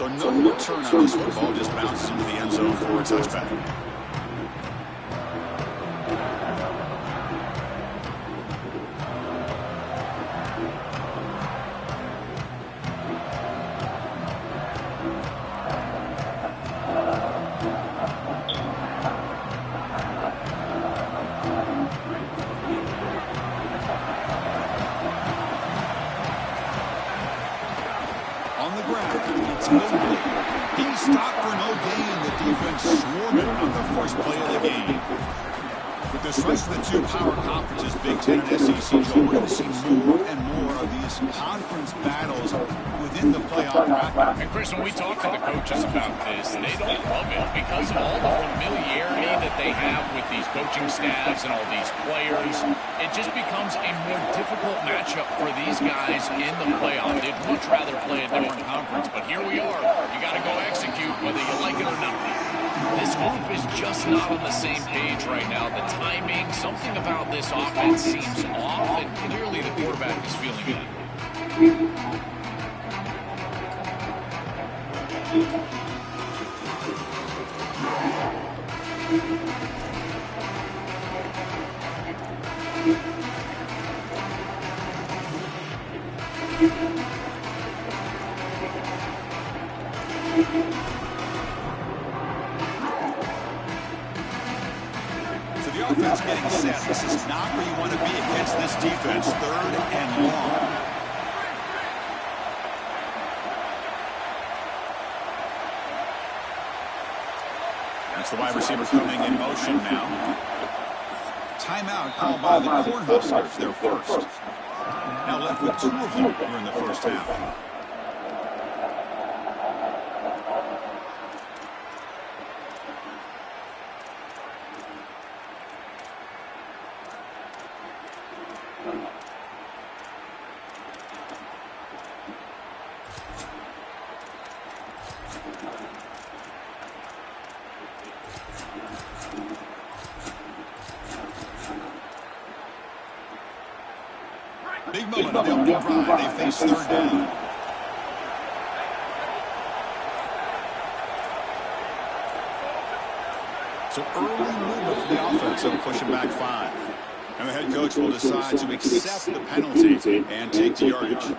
So no return on this one. Ball just bounces into the end zone for a touchback. On the ground, it's incomplete. He's stopped for no gain. The defense swarming on the first play of the game. With the stretch of the two power conferences, Big Ten and SEC, Joe, we're going to see more and more of these conference battles within the playoff bracket. And Chris, when we talk to the coaches about this, they don't love it because of all the familiarity that they have with these coaching staffs and all these players. It just becomes a more difficult matchup for these guys in the playoff. They'd much rather play a different conference, but here we are. You got to go execute whether you like it or not. This group is just not on the same page right now. The timing, something about this offense seems off, and clearly the quarterback is feeling it. So the offense getting set. This is not where you want to be against this defense. 3rd and long. That's the wide receiver coming in motion now. Timeout called by the Cornhuskers, their first. Now left with 2 of them here in the first half. Big moment on the opening drive. They face 3rd down. So early movement for the offense. They'll push him back 5. And the head coach will decide to accept the penalty and take the yardage.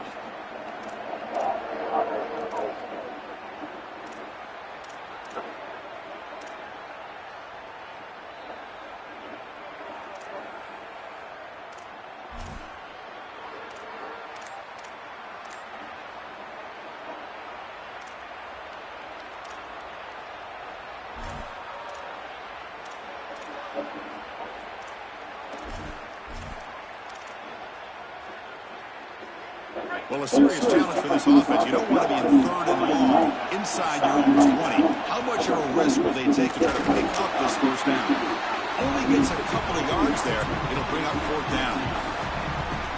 Well, a serious challenge for this offense. You don't want to be in 3rd and long inside your own 20. How much of a risk will they take to try to pick up this first down? Only gets a couple of yards there. It'll bring up 4th down.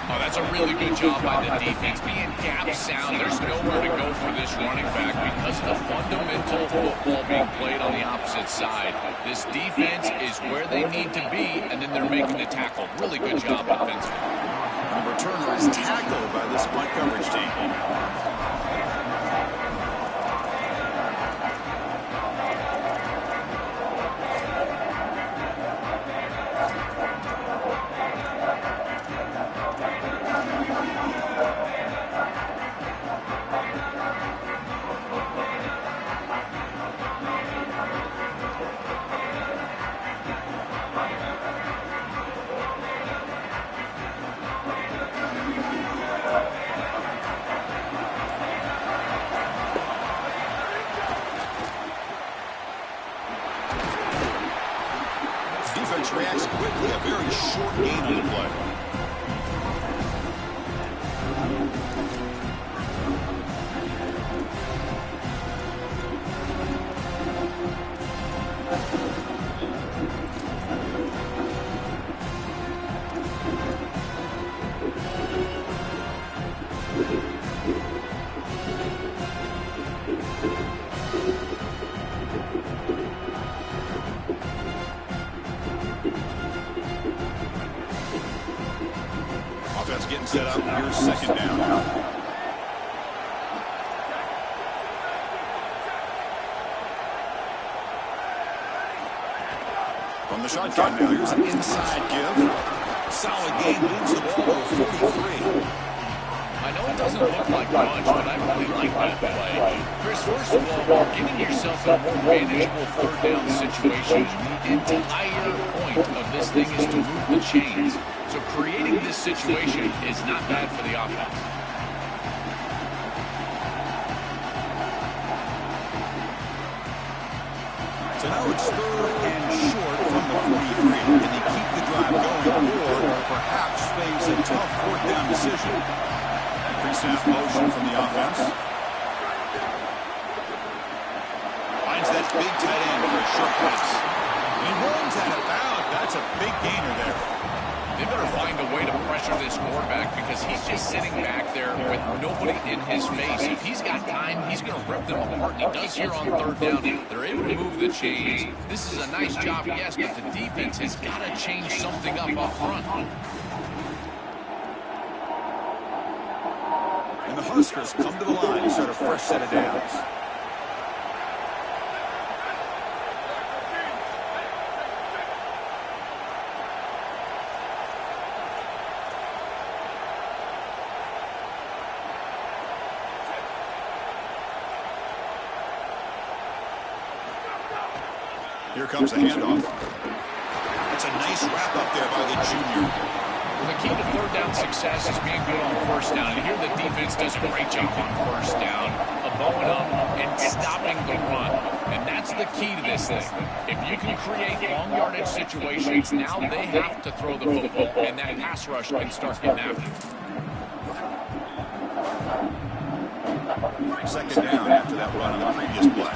Oh, that's a really good job by the defense. Being gap sound, there's nowhere to go for this running back because of the fundamental football being played on the opposite side. This defense is where they need to be, and then they're making the tackle. Really good job defensively. The returner is tackled by this punt coverage team. Reacts quickly, a very short gain on the play. Offense getting set up. Here's 2nd down. Shotgun now. Here's an inside give. Solid game. Moves the ball to 43. I know it doesn't look like much, but I really like that play. Chris, first of all, getting yourself in a more manageable third down situation, the entire point of this thing is to move the chains. So creating this situation is not bad for the offense. So now it's third and short from the 43. Can they keep the drive going or perhaps face a tough fourth down decision? Pre-snap motion from the offense. Finds that big tight end for a short pass. And he runs out of bounds. That's a big gainer there. They better find a way to pressure this quarterback because he's just sitting back there with nobody in his face. If he's got time, he's going to rip them apart. He does here on third down. They're able to move the chains. This is a nice job, yes, but the defense has got to change something up front. And the Huskers come to the line to start a fresh set of downs. Here comes the handoff. That's a nice wrap up there by the junior. The key to third down success is being good on first down. And here the defense does a great job on first down of bowing up and stopping the run. And that's the key to this thing. If you can create long yardage situations, now they have to throw the football. And that pass rush can start getting after it. Second down after that run on the previous play.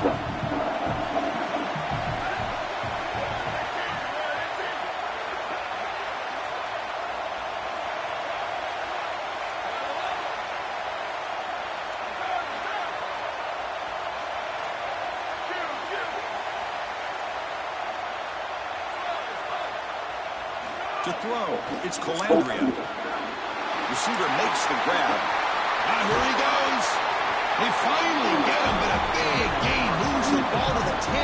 To throw, it's Calandria. Receiver makes the grab. Ah, here he goes. They finally get him, but a big gain moves the ball to the 10.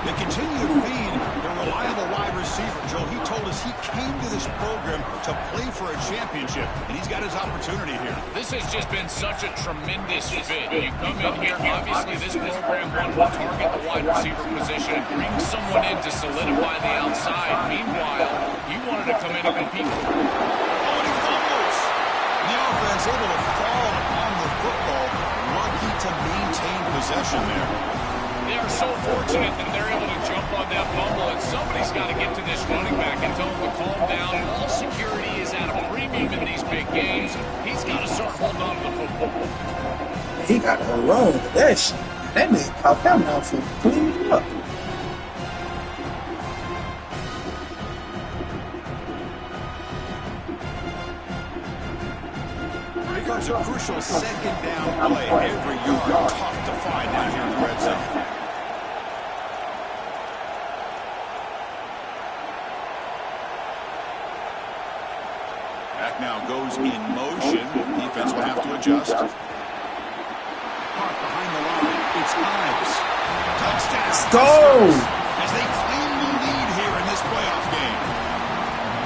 They continue to feed the reliable wide receiver. Joe, he told us he came to this program to play for a championship, and he's got his opportunity here. This has just been such a tremendous fit. You come in here, obviously this program wanted to target the wide receiver position and bring someone in to solidify the outside. Meanwhile, he wanted to come in and compete. Oh, and he fumbles. The offense able to fall on the football, lucky to maintain possession there. They are so fortunate that they're able to jump on that fumble, and somebody's got to get to this running back and tell him to calm down. All security is at a premium in these big games. He's got to start holding on to the football. He got to hold on to that shit. That nigga caught that mouthful clean up. Here comes a crucial second down play. Every yard tough to find down here in the red zone. Back now goes in motion. Defense will have to adjust. Park behind the line. It's Ives. Touchdown. Let's go. As they claim the lead here in this playoff game.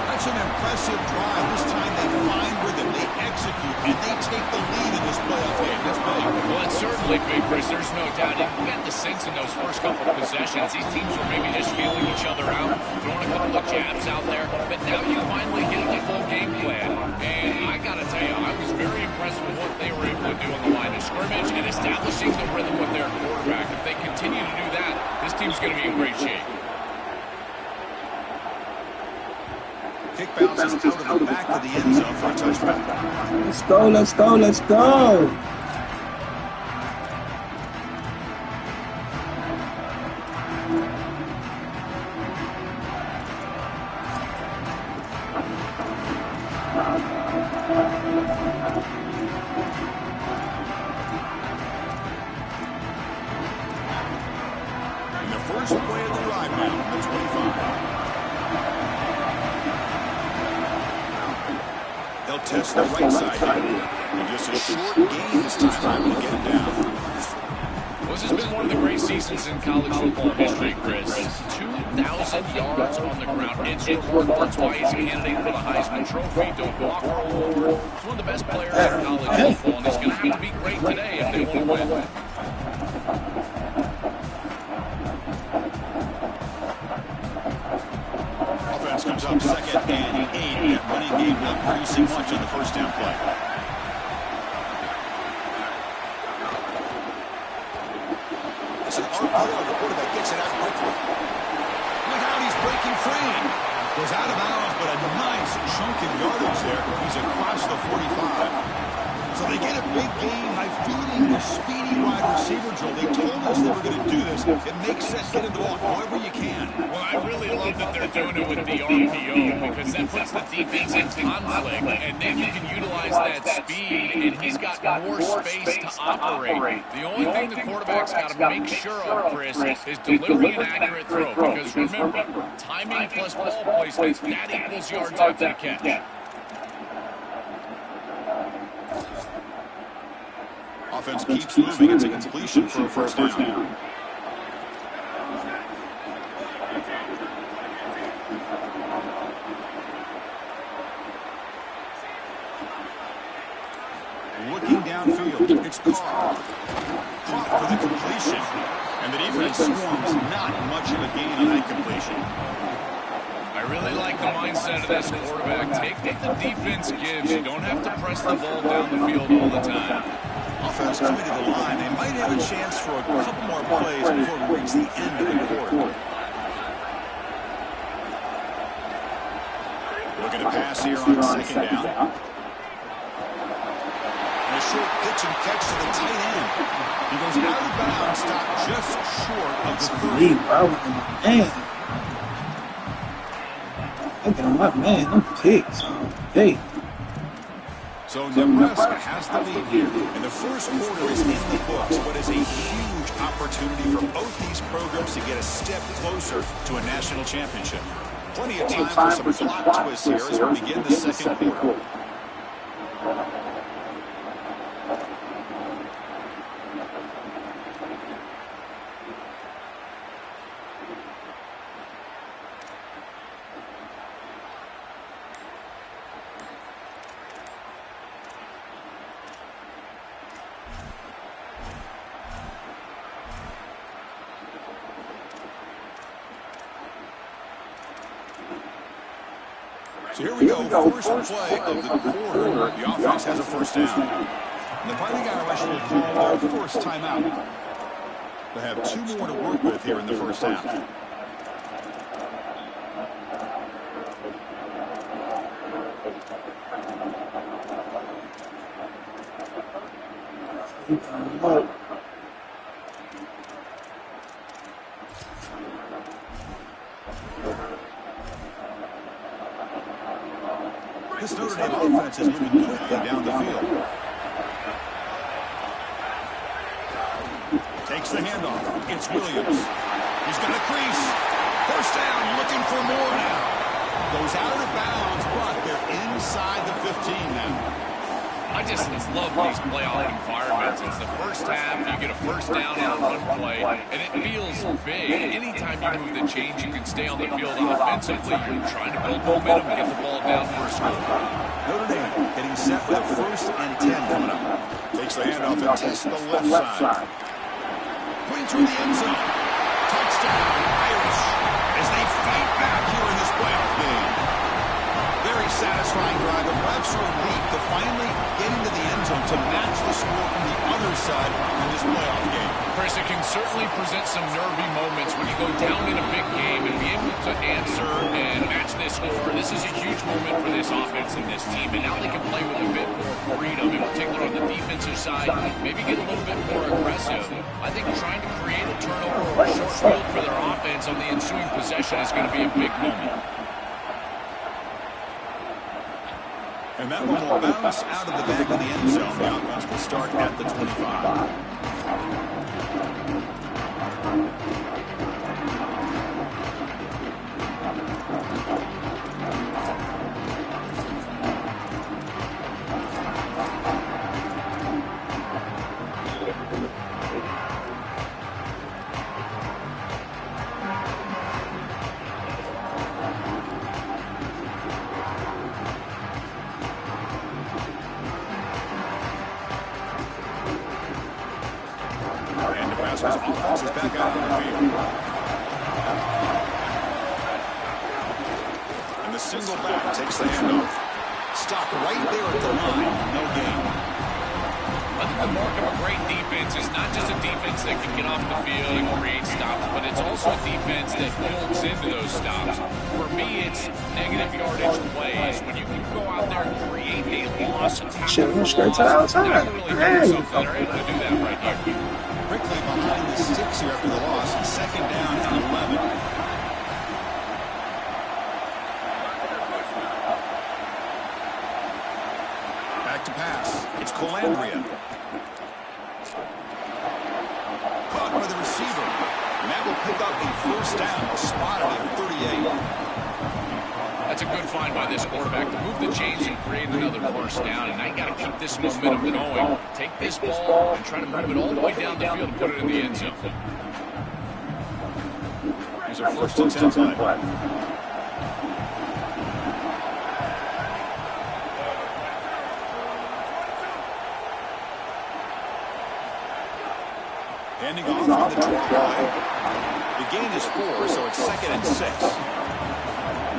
That's an impressive drive. This time they find rhythm, they execute, and they take the lead in this playoff game. That's big. Well, it's certainly big, Chris. There's no doubt. You got the sense in those first couple of possessions. These teams were maybe just feeling each other out, throwing a couple of jabs out there. But now you finally get the full game plan. And I got to tell you, I was very impressed with what they were able to do on the line of scrimmage and establishing the rhythm with their quarterback. If they continue to do that, this team's going to be in great shape. Kick bounces out of the back of the end zone for a touchback. Let's go, let's go, let's go. And the first play of the drive now from the 25. They'll test the right side here. And just a short gain this time, able to get it down. Well, This has been one of the great seasons in college football history, Chris. 2,000 yards on the ground. It's remarkable. That's why he's a candidate for the Heisman Trophy. Don't Walker Award. He's one of the best players in college football, and he's going to have to be great today if they want to win. Offense comes up 2nd and 8. That running game not producing much on the first down play. It's an RPO. The quarterback gets it out quickly. Look out, he's breaking free. Goes out of bounds, but a nice chunk of yardage there. He's across the 45. So they get a big game by feeding the speedy wide receiver drill. They told us they were going to do this. It makes sense. Get him the ball however you can. Well, I really love that they're doing it with the RPO because that puts the defense in conflict, and then you can utilize that speed, and he's got more space to operate. The only thing the quarterback's got to make sure of, Chris, is delivering an accurate throw because, remember, timing plus ball placement, that equals yards after the catch. Offense keeps moving. It's a completion for a first down. Looking downfield, it's Carr. Caught for the completion. And the defense swarms not much of a gain on that completion. I really like the mindset of this quarterback. Take what the defense gives. You don't have to press the ball down the field all the time. Offense coming to the line. They might have a chance for a couple more plays before we reach the end of the quarter. Looking to pass here on 2nd down. And a short pitch and catch to the tight end. He goes out of bounds, stopped just short of the 30. Man. Look at my man, them picks. Hey. So Nebraska has the lead here, and the first quarter is in the books, but is a huge opportunity for both these programs to get a step closer to a national championship. Plenty of time for some plot twists here as we begin the second quarter. So here we go, first play of the quarter. The offense has a first down. And the Fighting Irish will call their first timeout. They have 2 more to work with here in the first half. This Notre Dame offense is moving quickly down the field. Takes the handoff. It's Williams. He's got a crease. First down, looking for more now. Goes out of bounds, but they're inside the 15 now. I just love these playoff environments. It's the first half, you get a first down on a run play, and it feels big. Anytime you move the chains, you can stay on the field offensively. You're trying to build momentum and get the ball down for a score. Notre Dame getting set with a 1st and 10 coming up. Takes the handoff and tests the left side. Putting through the end zone. Touchdown, Irish, as they fight back here in this playoff game. Very satisfying drive, a Webster leap to finally get into the end zone to match the score from the other side in this playoff game. Chris, it can certainly present some nervy moments when you go down in a big game and be able to answer and match this score. This is a huge moment for this offense and this team, and now they can play with a bit more freedom, in particular on the defensive side, maybe get a little bit more aggressive. I think trying to create a turnover or a short field for their offense on the ensuing possession is going to be a big moment. And that one will bounce out of the back of the end zone. The offense will start at the 25. Nebraska's offense is back out on the field. And the single back takes the handoff. Stopped right there at the line. No gain. I think the mark of a great defense is not just a defense that can get off the field and create stops, but it's also a defense that builds into those stops. For me, it's negative yardage plays. When you can go out there and create a loss, Shooting straight to the outside. They're able to do that right here. Quickly behind the sticks here after the loss. Second down and 11. Back to pass. It's Colandria. Caught by the receiver. And that will pick up a first down. Spotted at 38. That's a good find by this quarterback to move the chains and create another first down. And now you got to keep this momentum going. Take this ball and try to move it all the way down the field and put it in the end zone. Here's our first and 10 play. Handing off on the draw play. The gain is 4, so it's 2nd and 6.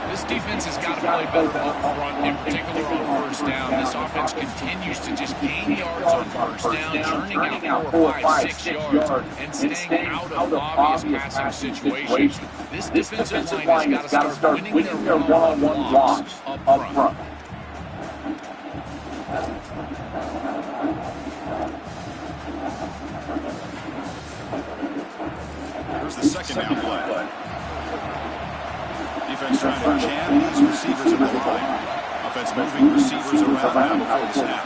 This defense has got to play better up front, in particular on first down. This offense continues to just gain yards on first down, churning out 4, 5, 6 yards, and staying out of obvious passing situations. This defensive line has got to start winning their one-on-one blocks up front. Here's the second down play. Defense trying to jam these receivers in the line. Offense moving receivers around now before the snap.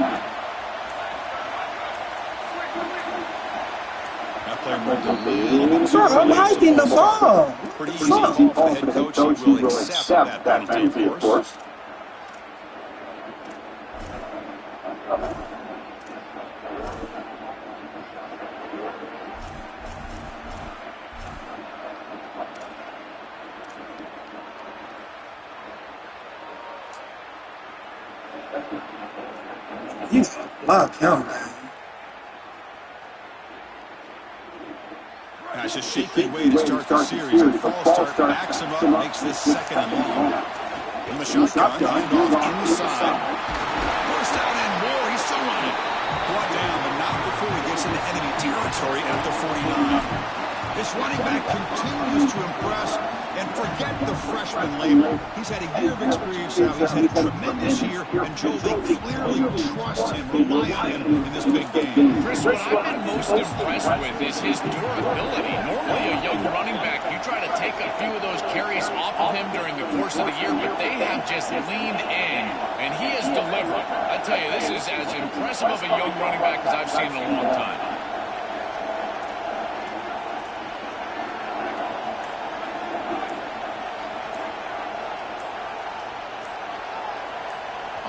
That player moved a little bit. I'm hiking the ball. Pretty easy call for the head coach. He will accept that penalty, of course. He's blocked him, man. That's a shaky way to start the series. A false start backs him up, makes this 2nd and long. In the shotgun, handoff inside. First down and more. He's still on it. Brought down, but not before he gets into enemy territory at the 49. This running back continues to impress, and forget the freshman label. He's had a year of experience now. He's had a tremendous year, and Joe, they clearly trust him, rely on him in this big game. Chris, what I've been most impressed with is his durability. Normally a young running back, you try to take a few of those carries off of him during the course of the year, but they have just leaned in, and he has delivered. I tell you, this is as impressive of a young running back as I've seen in a long time.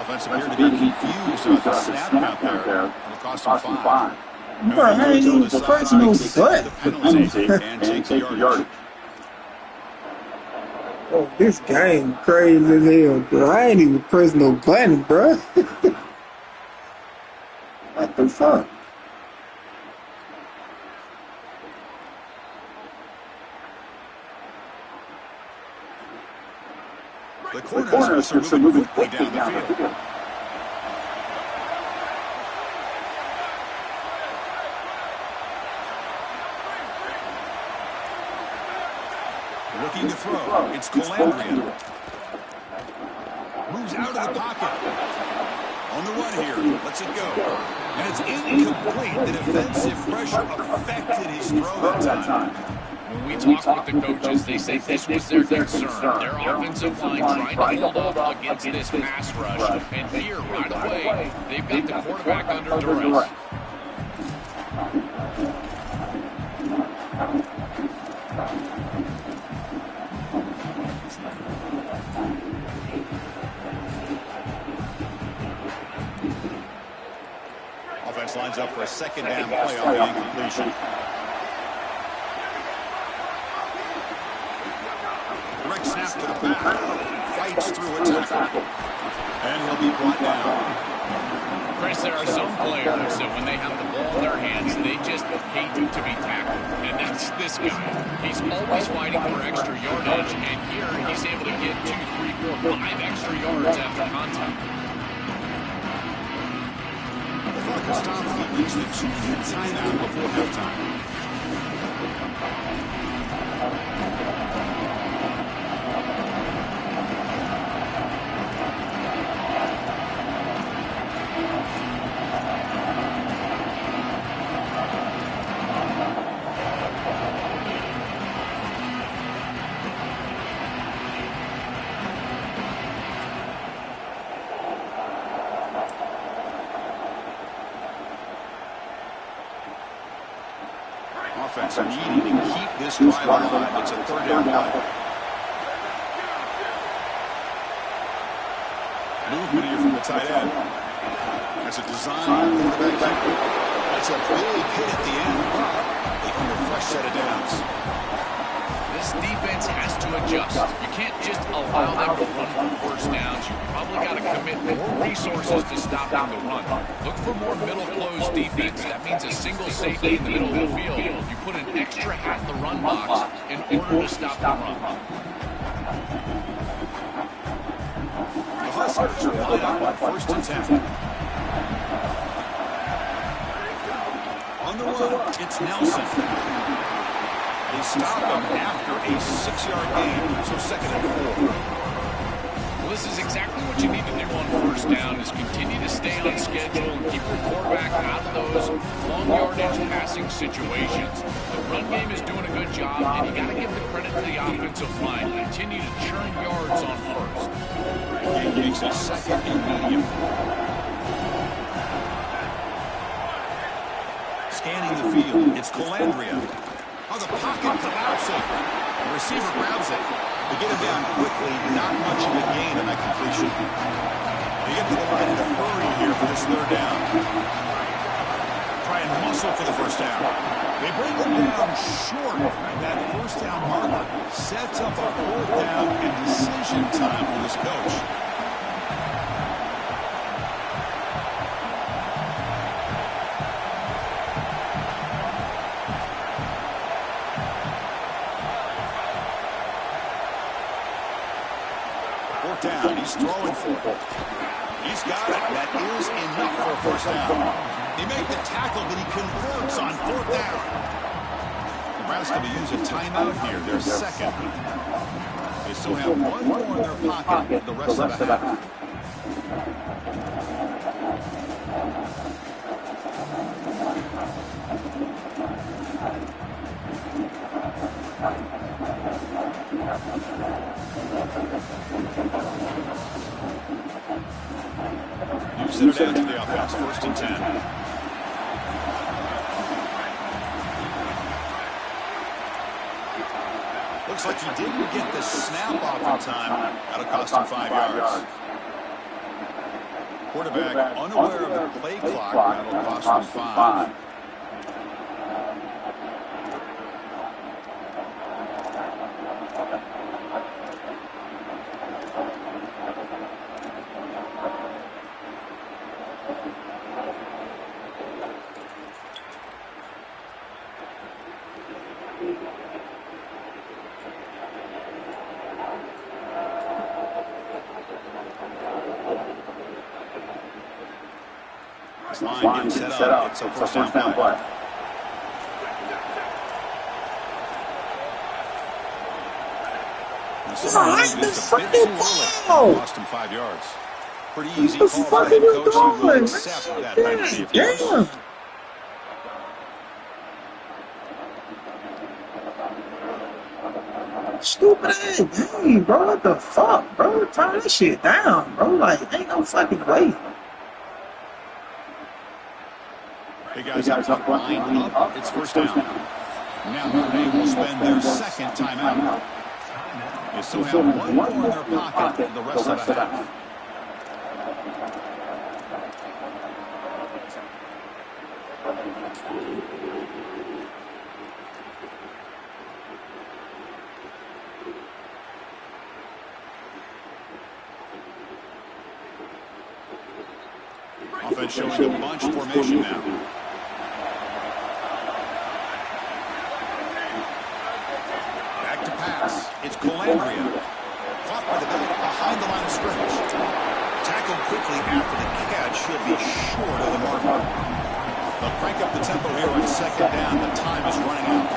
Offense appeared to be confused about the snap count there. It'll cost him 5. Bro, I ain't even pressing no button. And take the yardage. Oh, this game crazy as hell, bro. I ain't even pressing no button, bro. What the fuck? The corners are moving quickly down the field. Looking to throw. It's Colandria. Moves out of the pocket. On the run here. Lets it go. And it's incomplete. The defensive pressure affected his throw that time. When we talk with the coaches, they say this was their concern. Their offensive line trying to hold up against this pass rush. And here, right away, they've got the quarterback under duress. Offense lines up for a 2nd down play on the incompletion. Direct snap to the back. Fights through a tackle. And he'll be brought down. Chris, there are some players that when they have the ball in their hands, they just hate to be tackled. And that's this guy. He's always fighting for extra yardage, and here he's able to get 2, 3, 4, 5 extra yards after contact. The clock has stopped for at least a 2-minute timeout before halftime. Offense needing to keep this drive alive. It's a third down play. Movement here from the tight end. That's a design quarterback keeper. That's a big hit at the end. They can a fresh set of downs. This defense has to adjust. You can't just allow them to run for first downs. You probably got to commit more resources to stopping the run. Look for more middle close defense. That means a single safety in the middle of the field. You put an extra hat in the run box in order to stop the run. The Huskers are lined up on first and 10. On the run, it's Nelson. They stop him after a 6-yard gain, so second and 4. Well, this is exactly what you need to do on first down is continue to stay on schedule and keep your quarterback out of those long yardage passing situations. The run game is doing a good job, and you got to give the credit to the offensive line. Continue to churn yards on first. He makes a second and medium. Scanning the field, it's Calandria. Oh, the pocket collapsing. The receiver grabs it. They get him down quickly. Not much of a gain on that completion. They get to the line in a hurry here for this third down. Try and muscle for the first down. They bring him down short. That first down marker sets up a fourth down and decision time for this coach. Down. He's throwing for it. He's got it. That is enough for a first down. They make the tackle, but he converts on fourth down. Nebraska to use a timeout here. Their second. They still have one more in their pocket for the rest of the half. Use it down to the offense. First and 10. Looks like he didn't get the snap off in time. That'll cost him 5 yards. Quarterback unaware of the play clock. That'll cost him 5. Line getting set up. It's a first down play. This cost him 5 yards. Pretty easy call for the head coach. He will accept that penalty if he wants. Stupid ass game, bro. What the fuck, bro? Turn this shit down, bro. Like, ain't no fucking way. Hey guys, up line up. It's first down. Now Notre will spend their second timeout. They still have one more in their pocket for the rest of the half. Offense showing a bunch formation now. Back to pass. It's Calandria. Caught by the back behind the line of scrimmage. Tackled quickly after the catch. He'll be short of the marker. They'll crank up the tempo here on second down. The time is running out.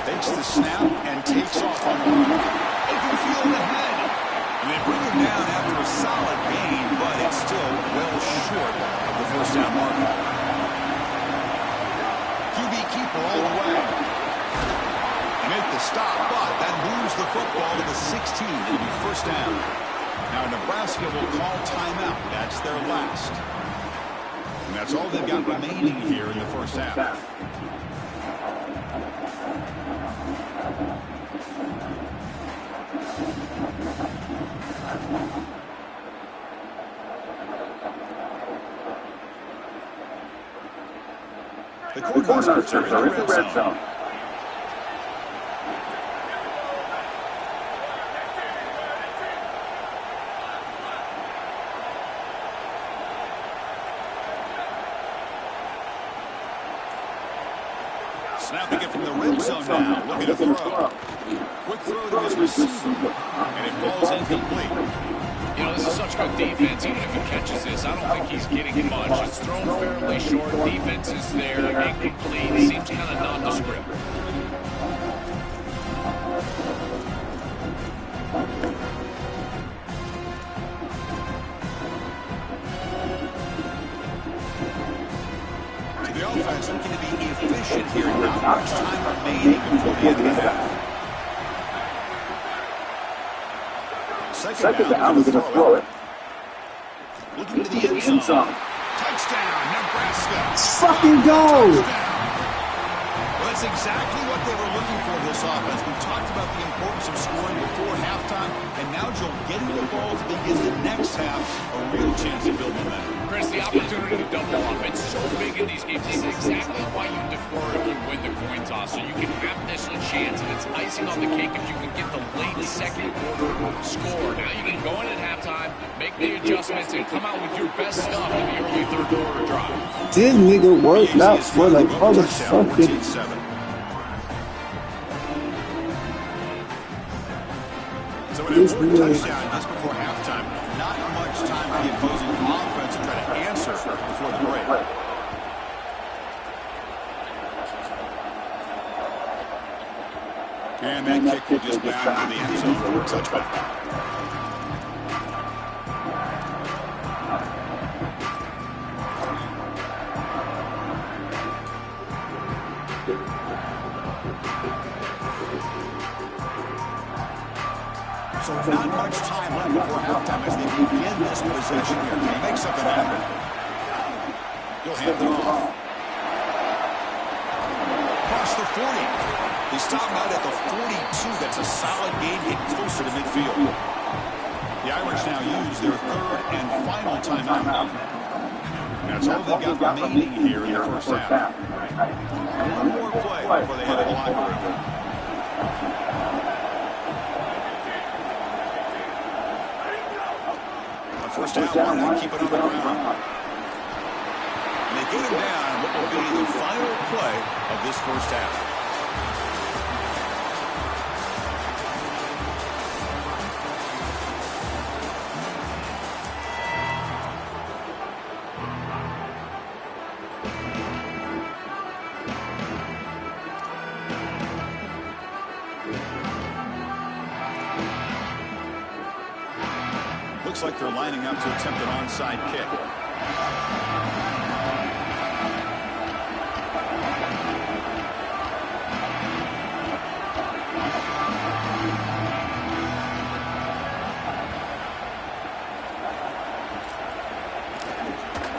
Takes the snap and takes off on the run. Open field ahead. And they bring him down after a solid gain, but it's still well short of the first down marker. QB keeper all the way. They make the stop, but that moves the football to the 16. It'll be first down. Now Nebraska will call timeout. That's their last. And that's all they've got remaining here in the first half. The Cornhuskers are in the red zone. Snapping it from the red zone now, looking to throw. Quick throw to his receiver, and it falls incomplete. You know, this is such good defense. Even if he catches this, I don't think he's getting much. It's thrown fairly short. Defense is there. Incomplete. Seems kind of nondescript. To the offense, looking to be efficient here. Not much time remaining before the end of the half. Second down, we're going to throw it. Looking to the end zone. Touchdown, Nebraska. Let's fucking go. Well, that's exactly what they were looking for in this offense. We talked about the importance of scoring before halftime, and now Joel getting the ball to begin the next half, a real chance to build momentum. Chris, the opportunity to double up, it's so big in these games. This is exactly why you defer if you win the coin toss, so you can have this chance, and it's icing on the cake if you can get the late second quarter score. Now you can go in at halftime, make the adjustments, and come out with your best stuff in the early third quarter drive. This nigga worked out for like motherfucking. So an important touchdown just before halftime. Not much time for the opposing offense to try to answer before the break. And that kick will just bound to the end zone for a touchback. So not much time left before halftime as they begin this possession here. Can they make something happen? He'll hand it off. Across the 40. He stopped out at the 42. That's a solid gain, getting closer to midfield. The Irish now use their third and final timeout. That's all they've got remaining here in the first half. One more play before they head to the locker room. First down, one, keep it on the ground. And they get him down what will be the final play of this first half. Looks like they're lining up to attempt an onside kick.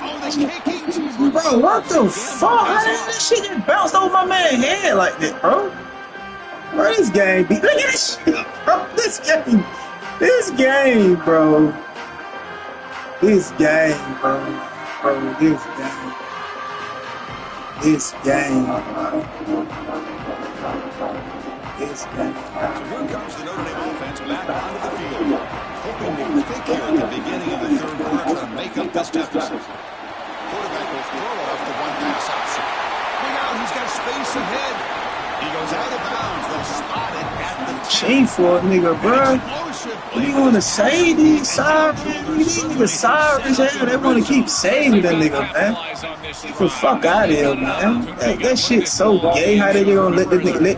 Oh, the kicking. Bro, what the fuck? How did this shit get bounced over my man's head like that, bro? Bro, this game be. Look at this shit, bro. This game. This game, bro. This game, bro. Bro, this game. This game, bro. This game. So here comes the Notre Dame offense back onto the field. Hoping to be quick here at the beginning this deficit. Quarterback will throw off the one pass option. Bring out, he's got space ahead. He goes out of bounds. They'll spot it at the 10. Chain for a nigga, bro. What do you want to say? These sirens? These niggas sirens, yeah. They want to keep saving that nigga, man. Get the fuck out of here, man. That shit's so gay. How they gonna let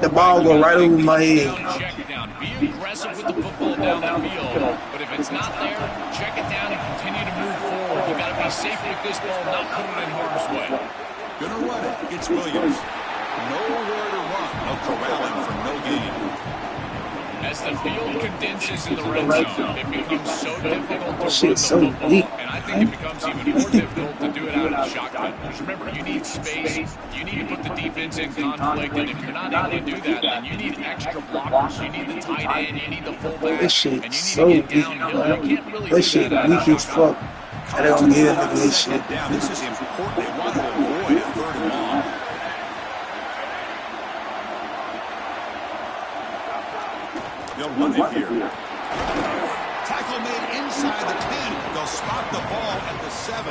the ball go right over my head? Be aggressive with the football down the field. But if it's not there, check it down and continue to move forward. You got to be safe with this ball, not put it in harm's way. Gonna run it. It's Williams. Nowhere to run. No corralling for no gain. As the field condenses in the red zone, it becomes so difficult to Shit's so run the football, deep. and I think it becomes even more difficult to do it out of the shotgun. Because remember, you need space, you need to put the defense in conflict, and if you're not able to do that, then you need extra blockers, you need the tight end, you need the fullback, This and you shit need so to get deep, downhill. man. You can't really That do shit that weak as fuck. I don't get into this shit. Down. This is important. They want to avoid a 3rd and long. They'll run it here. Tackle made inside the 10. They'll spot the ball at the 7.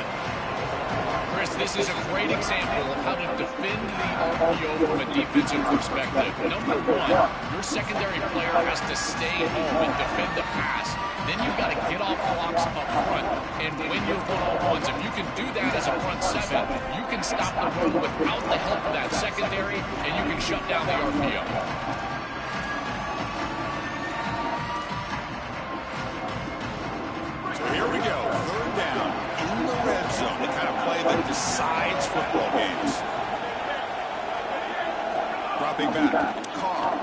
Chris, this is a great example of how to defend the RPO from a defensive perspective. Number one, your secondary player has to stay home and defend the pass. Then you've got to get off blocks up front and win your one-on-ones. If you can do that as a front 7, you can stop the run without the help of that secondary, and you can shut down the RPO. Here we go, 3rd down in the red zone. The kind of play that decides football games. Dropping back, Carr.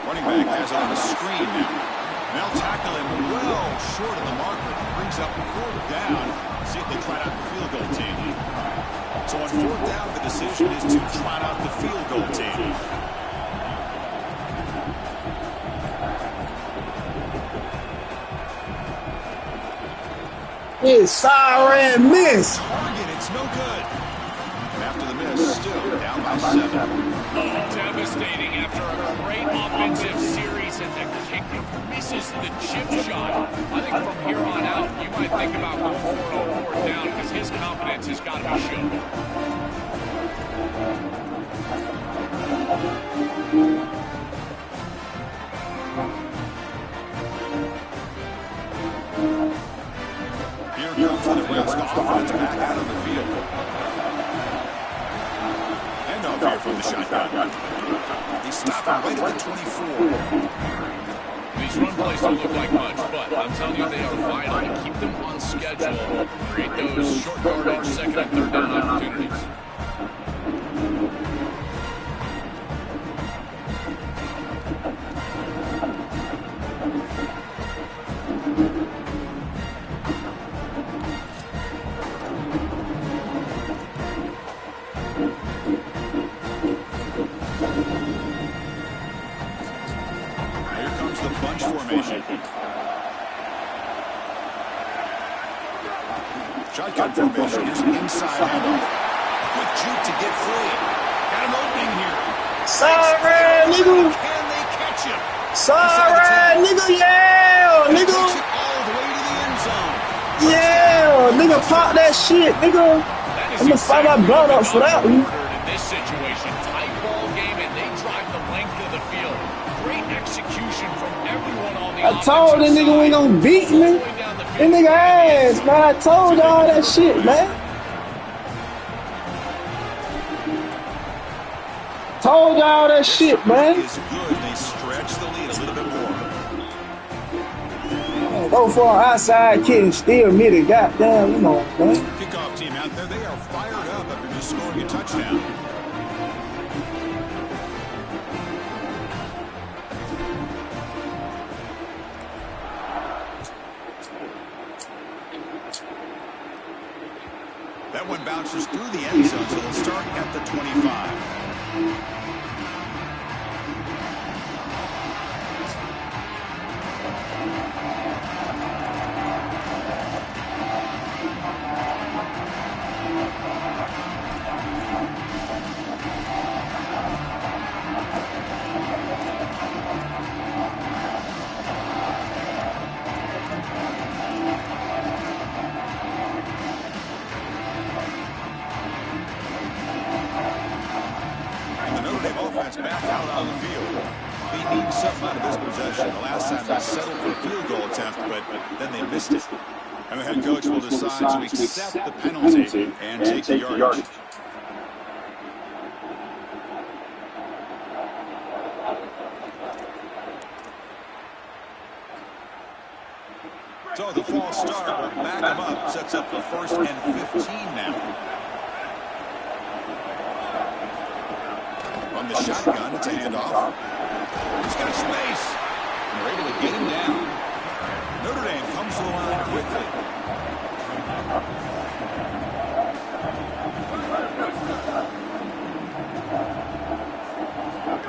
Running back has it on the screen now. They'll tackle him well short of the marker. Brings up 4th down. See if they try out the field goal team. So on 4th down, the decision is to try out the field goal team. It's siren miss. Target, it's no good. And after the miss, still down by 7. Devastating after a great offensive series, and the kicker misses the chip shot. I think from here on out, you might think about going for it on 4th down because his confidence has got to be shown. Here comes the Nebraska offense back out of the field. And off here from the shotgun. They stop him right at the 24. These run plays don't look like much, but I'm telling you, they are vital to keep them on schedule, create those short yardage, 2nd and 3rd down opportunities. Shotgun formation. Here's an inside handoff. Quick juke to get free. Got an opening here. Siren, nigga. Can they catch him? Siren, nigga, yeah, And he nigga. takes it all the way to the end zone. Yeah, nigga, pop that shit, nigga. I'm gonna find my blood up for that one. In this situation, tight ball game, and they drive the length of the field. Great execution from everyone on the I told that nigga we ain't gonna beat me. That nigga ass, man. I told y'all that shit, man. Told y'all that shit, man. Is good. They stretch the lead a little bit more. Go for an outside kick and still miss it. Goddamn, you know, man. Kickoff team out there. They are fired up after just scoring a touchdown. That one bounces through the end zone, so they'll start at the 25. but then they missed it. And the head coach will decide to accept the penalty and take the yardage. So the false start will back him up, sets up the 1st and 15 now. On the shotgun, it's a handoff. He's got space. And they're able to get him down. Notre Dame comes to the line quickly.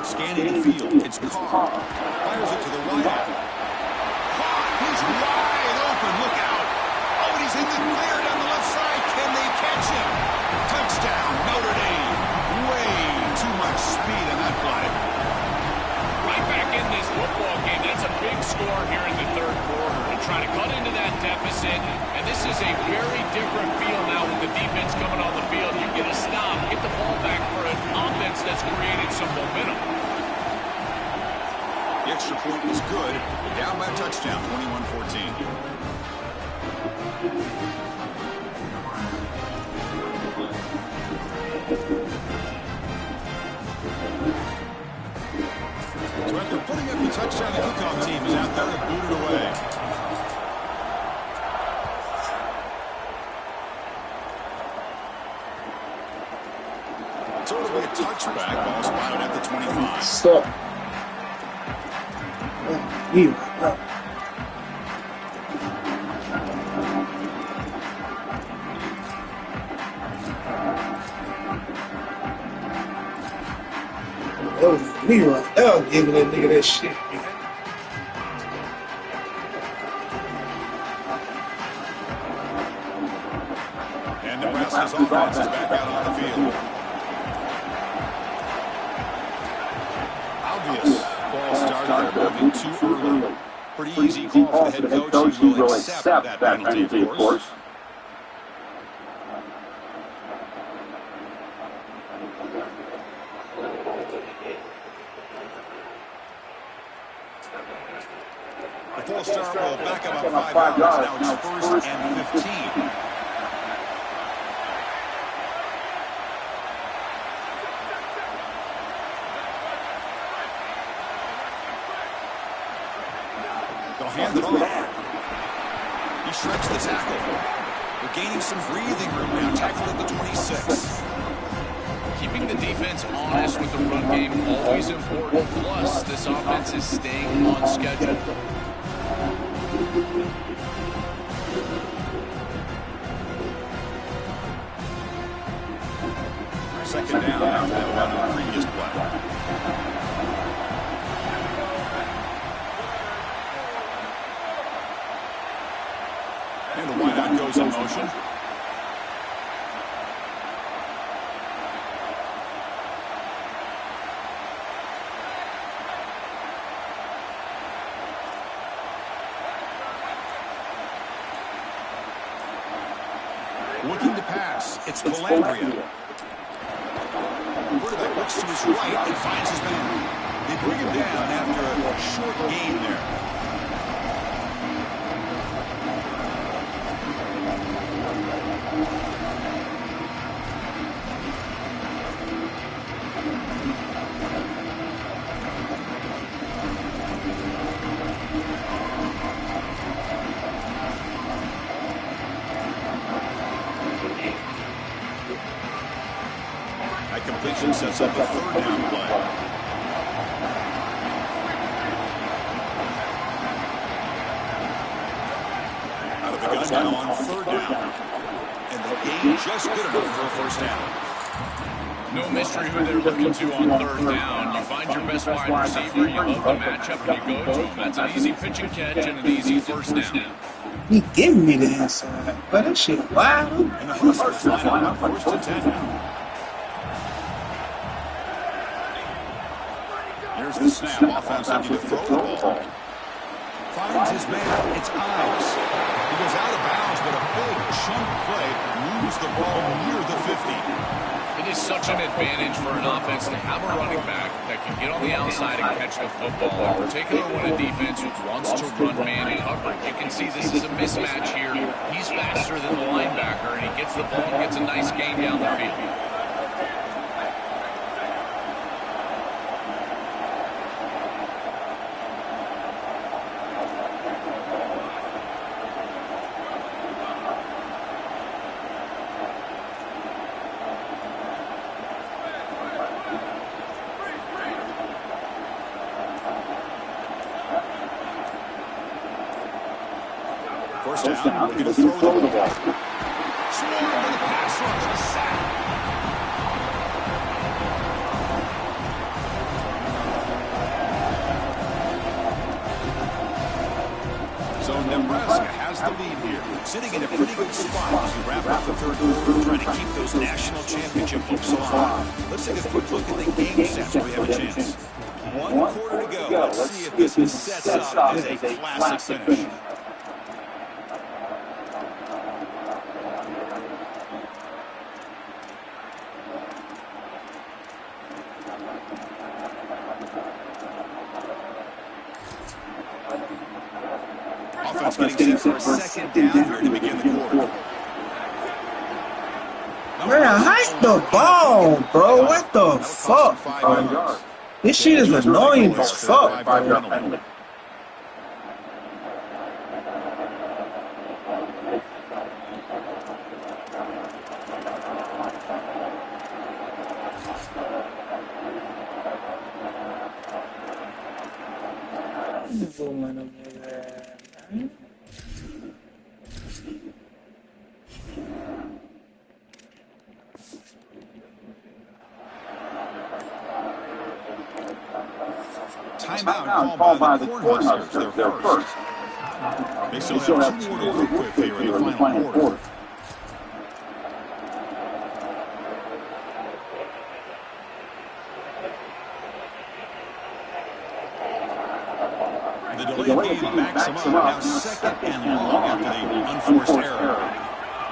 Scanning the field. It's Carr. Fires it to the right. Caught. He's wide open. Look out. Oh, and he's in the clear down the left side. Can they catch him? Touchdown, Notre Dame. Way too much speed in that play. Right back in this football game. That's a big score here in the 3rd quarter. To try to cut into that deficit. And this is a very different feel now with the defense coming on the field. You get a stop, get the ball back for an offense that's created some momentum. The extra point is good. Down by a touchdown, 21-14. So after putting up the touchdown, the kickoff team is out there to boot it away. So it'll be a touchback. Ball spotted at the 25. Stop. You. That was me right there giving that nigga that shit. And Nebraska's offense is back out on the field. Obvious false start there, moving too early. Pretty easy call for the head coach. He will accept that penalty, of course. The false start will back him up 5 yards. Now it's 1st and 15. They'll hand it off. He shreds the tackle. They're gaining some breathing room now. Tackled at the 26. Keeping the defense honest with the run game, always important. Plus, this offense is staying on schedule. Second down after that run on the previous play. And the wideout goes in motion. Looking to pass. It's Calandria. Quarterback looks to his right and finds his man. They bring him down after a short gain there. That completion sets up a 3rd down play. Out of the gun now on 3rd down. And the gain just good enough for a 1st down. No mystery who they're looking to on 3rd down. You find your best wide receiver, you love the matchup, and you go to him. That's an easy pitch and catch and an easy 1st down. He giving me the inside, but that shit wild. And the Huskers line up on 1st and 10 now. Here's the snap. Offense looking to throw the ball. Finds his man. It's Ives. He goes out of bounds, but a big chunk play moves the ball near the 50. It is such an advantage for an offense to have a running back that can get on the outside and catch the football, in particular when a defense wants to run man coverage. You can see this is a mismatch here. He's faster than the linebacker, and he gets the ball and gets a nice gain down the field. First down, we're going to throw the ball. Swarmed with a pass rush, a sack. So Nebraska has the lead here, sitting in a pretty good spot as we wrap up the third quarter, trying to keep those national championship hopes alive. Let's take a quick look at the game sets where we have a chance. 1 quarter to go. Let's see if this sets up as a classic finish. Offense getting set for a second down here to begin the quarter. Man, hike the ball, bro. What the fuck, bro? This shit is annoying as fuck, bro. Timeout called by the Cornhuskers, their first. They still have 2 more to work with here in the final quarter. The delay game backs them up. Now second and long after the unforced error.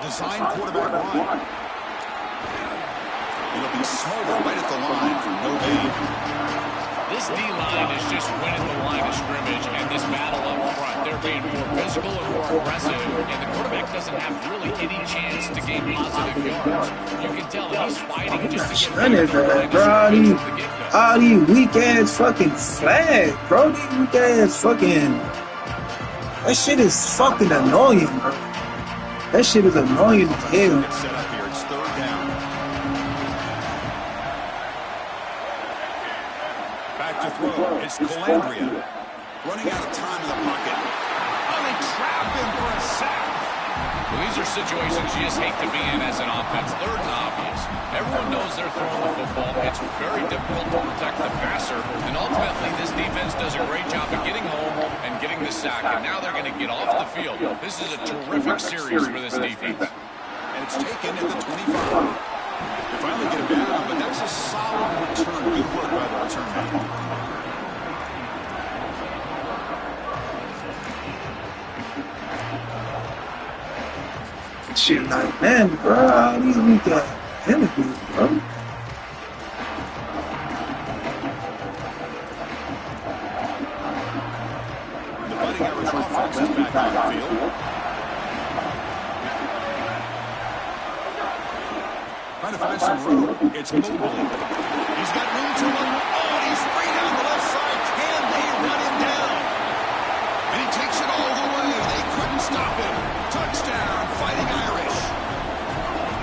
Designed quarterback run. It'll be Smolder right at the line for no gain. This D-line is just winning the line of scrimmage, and this battle up front, they're being more physical and more aggressive, and the quarterback doesn't have really any chance to gain positive yards. You can tell he's fighting just to get bro. All these weak-ass fucking flags, bro. These weak-ass fucking... That shit is fucking annoying, bro. That shit is annoying as hell. Set up here. It's third down. Back to throw. It's Calandria. Running out of time in the pocket. Oh, they trap him for a sack. Well, these are situations you just hate to be in as an offense. Third and obvious. Everyone knows they're throwing the football. It's very difficult to protect the passer. And ultimately, this defense does a great job of getting home and getting the sack. And now they're going to get off the field. This is a terrific series for this defense. And it's taken at the 25. They finally get him down, but that's a solid return. Good work by the return man. Shit like, man, bro, these weak-ass interviews, bro. The Fighting Irish offense is back on the field. Trying to find some room. It's Mobley. He's got room to run. Oh, he's free down the left side. Can they run him down? And he takes it all the way. They couldn't stop him. Touchdown, Fighting Irish.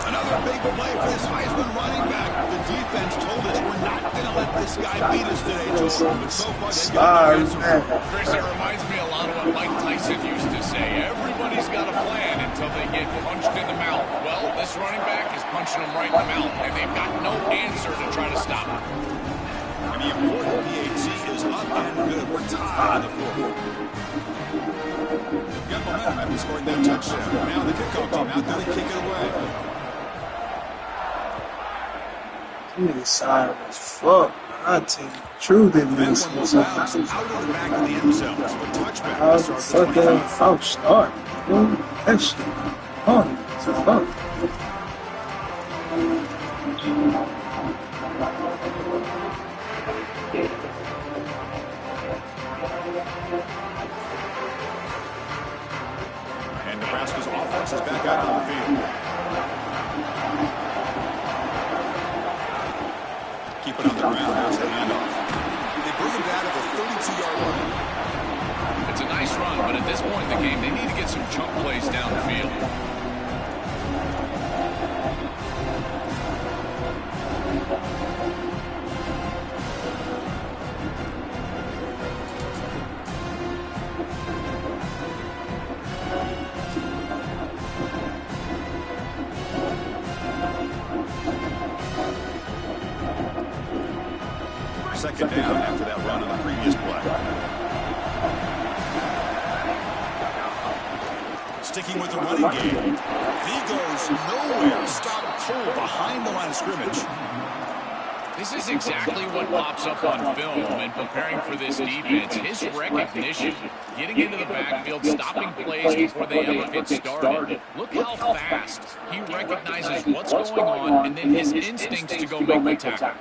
Another big play for this Heisman running back. The defense told us we're not going to let this guy beat us today, Joel. But so far, they got the answer. Chris, it reminds me a lot of what Mike Tyson used to say. Everybody's got a plan until they get punched in the mouth. Well, this running back is punching them right in the mouth, and they've got no answer to try to stop him. And the important PAT is up and good. We're tied in the fourth. Got momentum after scoring that touchdown. Now the kickoff team out there to kick it away. Dude, sorry as fuck. I tell you the truth in this. Out of the back of the end zone. So a touchback. Fucking false start. That shit. Oh, fuck. And Nebraska's offense is back out on the field. Keep it on the ground. There's the handoff. They bring it down to the 32-yard line. It's a nice run, but at this point in the game, they need to get some chunk plays down the field. Second down after that run on the previous play. Sticking with the running game. He goes nowhere. Stop cold behind the line of scrimmage. This is exactly what pops up on film and preparing for this defense. His recognition, getting into the backfield, stopping plays before they ever get started. Look how fast he recognizes what's going on and then his instincts to go make the tackle.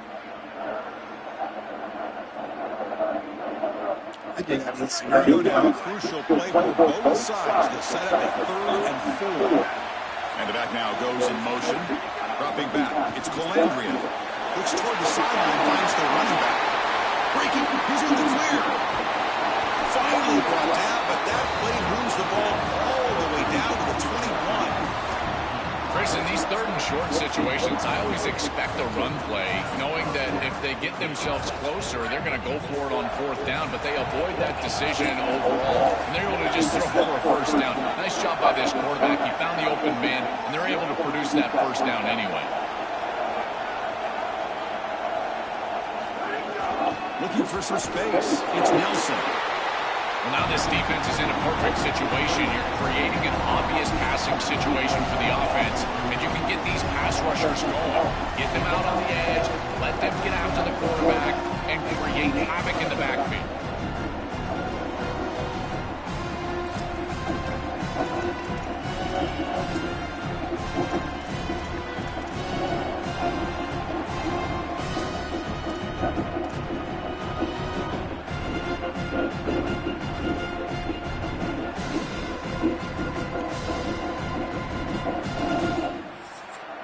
Go down, crucial play for both sides to set up a 3rd and 4. And the back now goes in motion. Dropping back, it's Calandria. Looks toward the sideline, finds the running back. Breaking, he's in the clear. Finally brought down, but that play moves the ball all the way down to the 21. Chris, in these 3rd and short situations, I always expect a run play, knowing that if they get themselves closer, they're going to go for it on 4th down, but they avoid that decision overall, and they're able to just throw for a 1st down. Nice job by this quarterback. He found the open man, and they're able to produce that 1st down anyway. Looking for some space. It's Nelson. Well, now this defense is in a perfect situation. You're creating an obvious passing situation for the offense, and you can get these pass rushers going. Get them out on the edge, let them get after the quarterback, and create havoc in the backfield.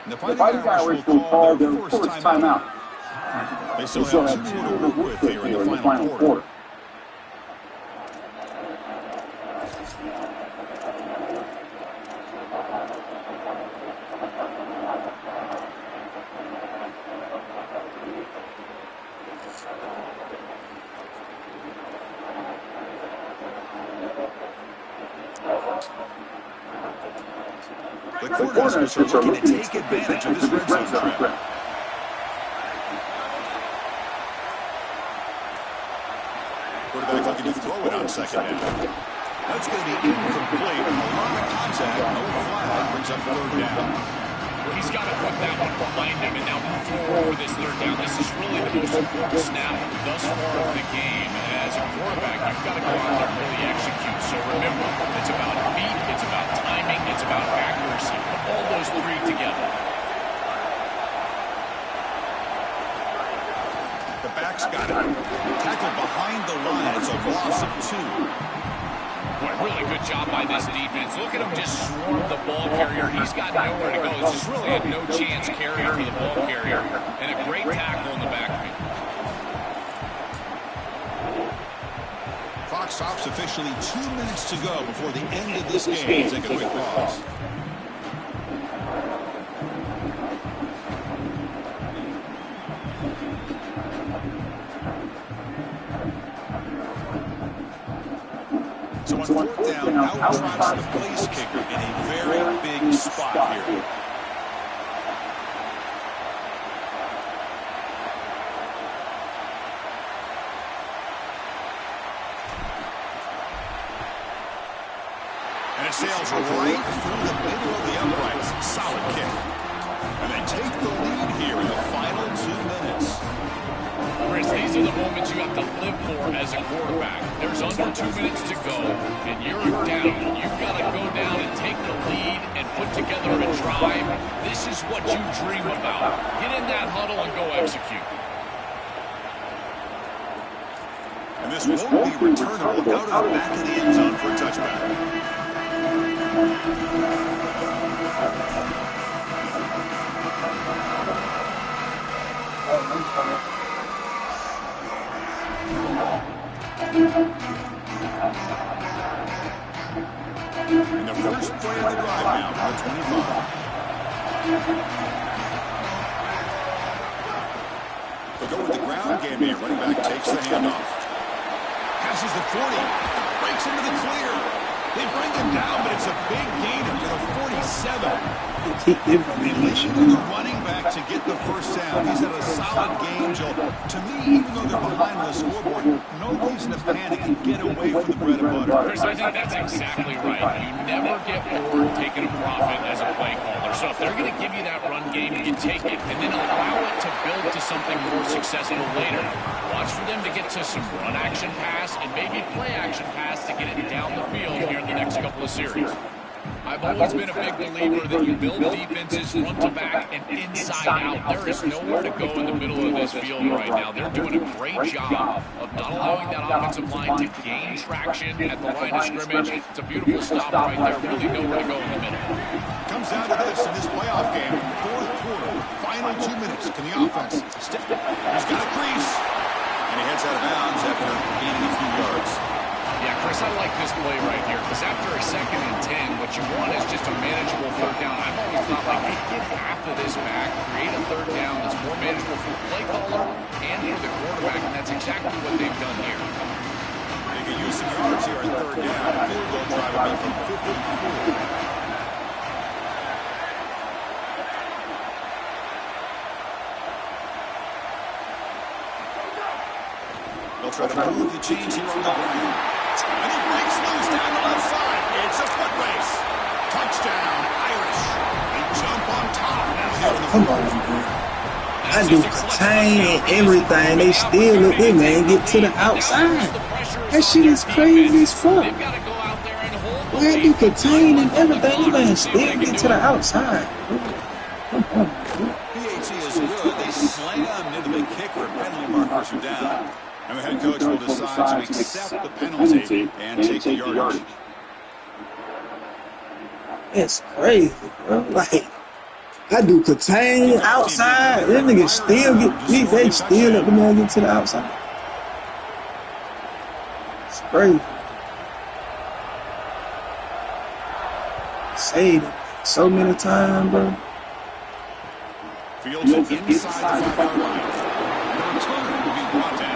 The Fighting Irish will call their first timeout. They still have 2 more to work with here in the final quarter. The Cornhuskers are looking to take advantage of this red zone trap. Quarterback looking to throw it on 2nd down. That's going to be incomplete. A lot of contact, no flag, brings up 3rd down. Well, he's got to put that one behind him and now move forward for this 3rd down. This is really the most important snap thus far of the game. And as a quarterback, you've got to go out there and really execute. So remember, it's about feet, it's about timing, it's about accuracy. Put all those 3 together. The back's got it. Tackled behind the line. It's a loss of 2. Boy, really good job by this defense. Look at him just swarm the ball carrier. He's got nowhere to go. This is really a no-chance carrier for the ball carrier. And a great tackle in the backfield. Clock stops officially 2 minutes to go before the end of this game. Take a quick pause. So on 4th down, out trots the place kicker in a very big spot here. And it sails right through the middle of the uprights. Solid kick. And they take the lead here in the final 2 minutes. Chris, these are the moments you have to live for as a quarterback. There's under 2 minutes to go, and you're down. You've got to go down together and drive, this is what you dream about. Get in that huddle and go execute. And this won't be returnable out of the back of the end zone for a touchback. And the first play of the drive now from the 25. They'll go with the ground game here. Running back takes the handoff. Passes the 40. Breaks into the clear. They bring him down, but it's a big gain to the 47. They lead the running back to get the first down. He's had a solid game, Joe. To me, even though they're behind on the scoreboard, no reason to panic and get away from the bread and butter. Chris, I think that's exactly right. You never get bored taking a profit as a play caller. So if they're going to give you that run game, you take it and then allow it to build to something more successful later. Watch for them to get to some run action pass and maybe play action pass to get it down the field here in the next couple of series. I've always been a big believer that you build defenses front to back and inside out. There is nowhere to go in the middle of this field right now. They're doing a great job of not allowing that offensive line to gain traction at the line of scrimmage. It's a beautiful stop right there. Really nowhere to go in the middle. Comes down to this in this playoff game. Fourth quarter, final 2 minutes. Can the offense step? He's got a crease. And he heads out of bounds after gaining a few yards. Yeah, Chris, I like this play right here because after a 2nd and 10, what you want is just a manageable 3rd down. I've always thought, like, hey, get half of this back, create a 3rd down that's more manageable for the play caller and for the quarterback, and that's exactly what they've done here. They can use some yards here on 3rd down. Field goal drive away from 54. They'll try to move the chains here on the ground. And he breaks loose down the left side. It's a foot race. Touchdown, Irish. They jump on top now here in the Come on, man. I do contain and everything. They still let that man get to the outside. That shit is crazy as fuck. Why I do contain and everything, that man still get to the outside. PAT is good. They slam into the kicker. Penalty markers are down. And the head coach will decide to accept the penalty and take the yardage. It's crazy, bro. Like, I do contain outside. That nigga still get, they still let the man get to the outside. It's crazy. Saved it so many times, bro. Fields inside the 5-yard line. The return will be brought down.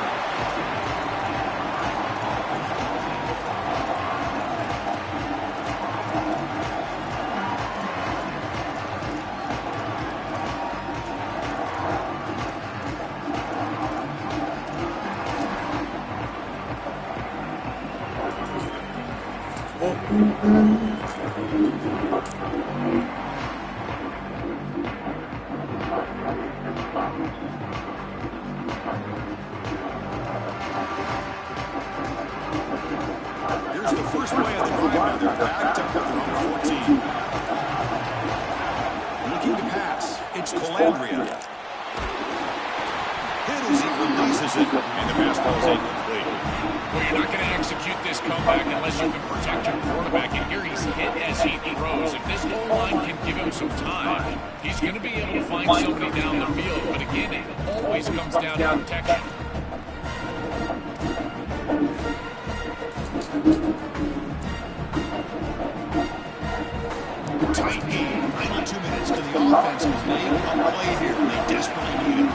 Here's the first play of the drive. Now they're backed up at their own 14. Looking to pass. It's Calandria. Hit as he releases it, and the pass ball is incomplete. Well, you're not going to execute this comeback unless you can protect your quarterback. And here he's hit as he throws. If this goal line can give him some time, he's going to be able to find somebody down the field. But again, it always comes down to protection. Tight game. Final 2 minutes to the offense was make a play here. They desperately need it.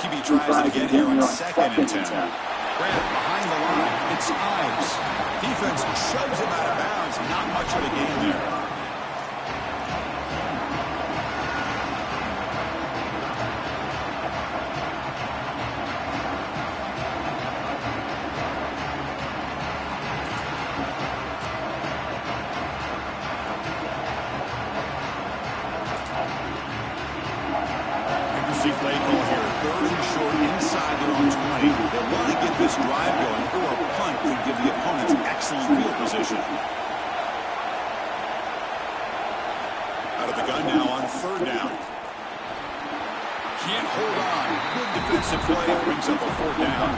QB tries it again here on 2nd and 10. Grant behind the line. It's Ives. Defense shoves him out of bounds. Not much of a gain there. Play call here, 3rd and short inside their own 20. They want to get this drive going, or a punt could give the opponents excellent field position. hold on. Good defensive play brings up a 4th down.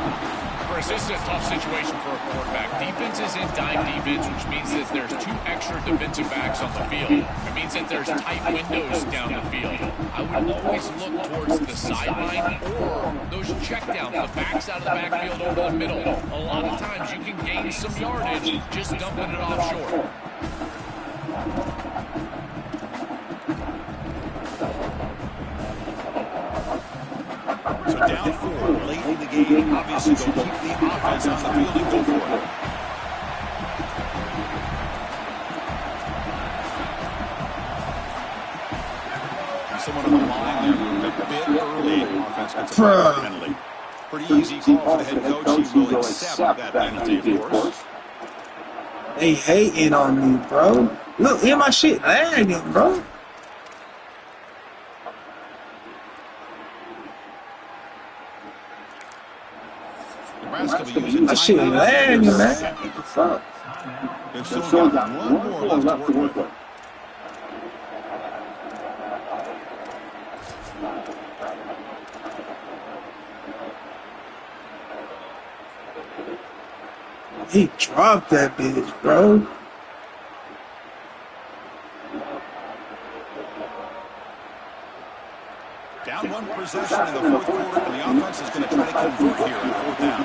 Chris, this is a tough situation for a quarterback. Defense is in dime defense, which means that there's 2 extra defensive backs on the field. It means that there's tight windows down the field. I would always look towards the sideline or those checkdowns, the backs out of the backfield over the middle. A lot of times you can gain some yardage just dumping it off short. So down 4 late in the game. Obviously, they'll keep the offense on the field and go for it. Someone on the line there moved a bit early. Offense gets a penalty. Pretty easy call for the head coach. He will accept that penalty, of course. They hating on me, bro. Look, hear my shit lagging, bro. Nebraska will use That shit lagging, man. What's up? They've still got one more left to work with. He dropped that bitch, bro. Down 1 possession in the 4th quarter, and the offense is going to try to convert here on 4th down.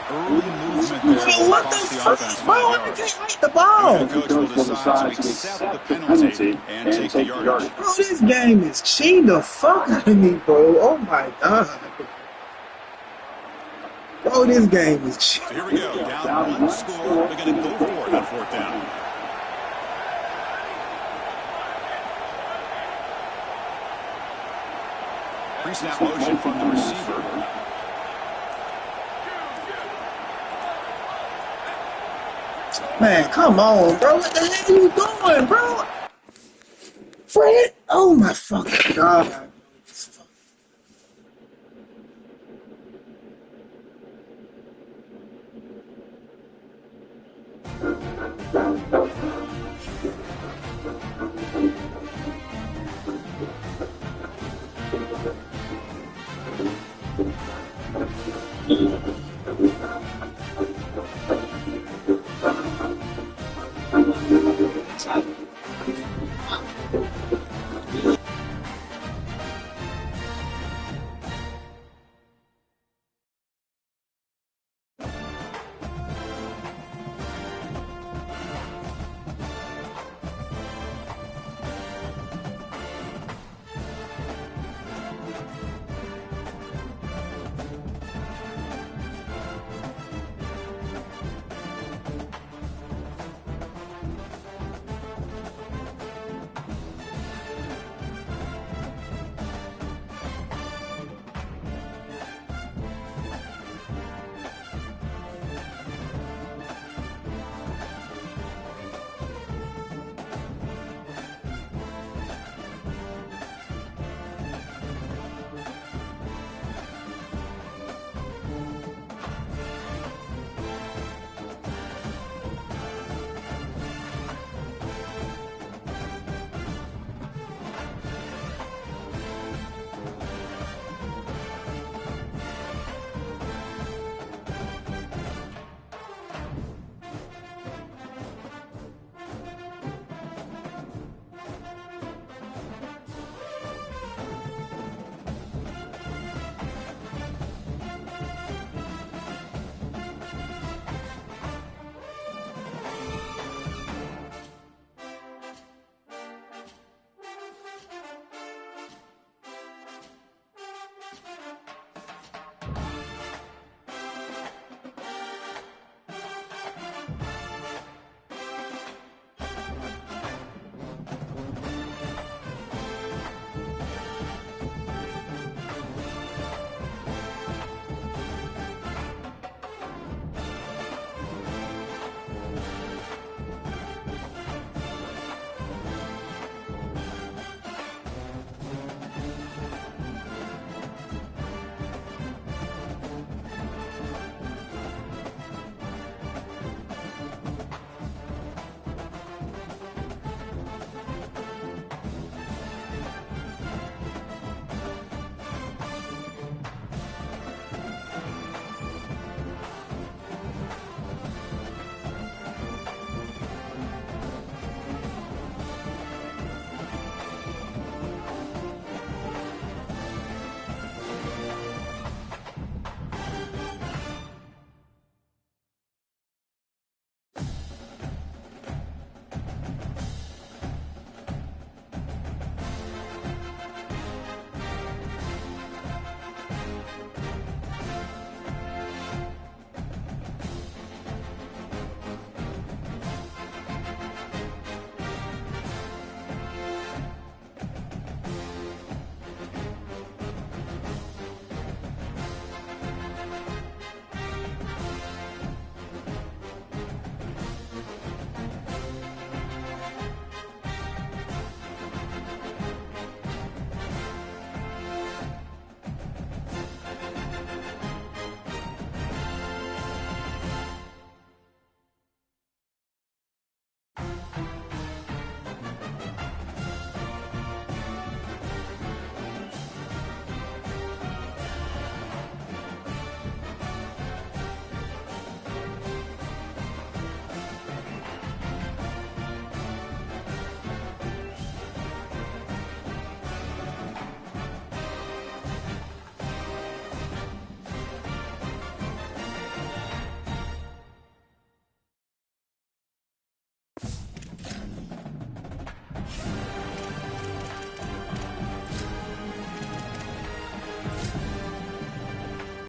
Early movement there. What the fuck, bro? I can't hit the ball. The coach will decide to accept the penalty and take the yardage. Bro, this game is cheating the fuck out of me, bro. Oh my god. Bro, this game is cheating. So here we go. Down 1 score. We're going to go for it on 4th down. Pre-snap motion from the receiver. Man, come on, bro. What the hell are you doing, bro? Fred? Oh my fucking god.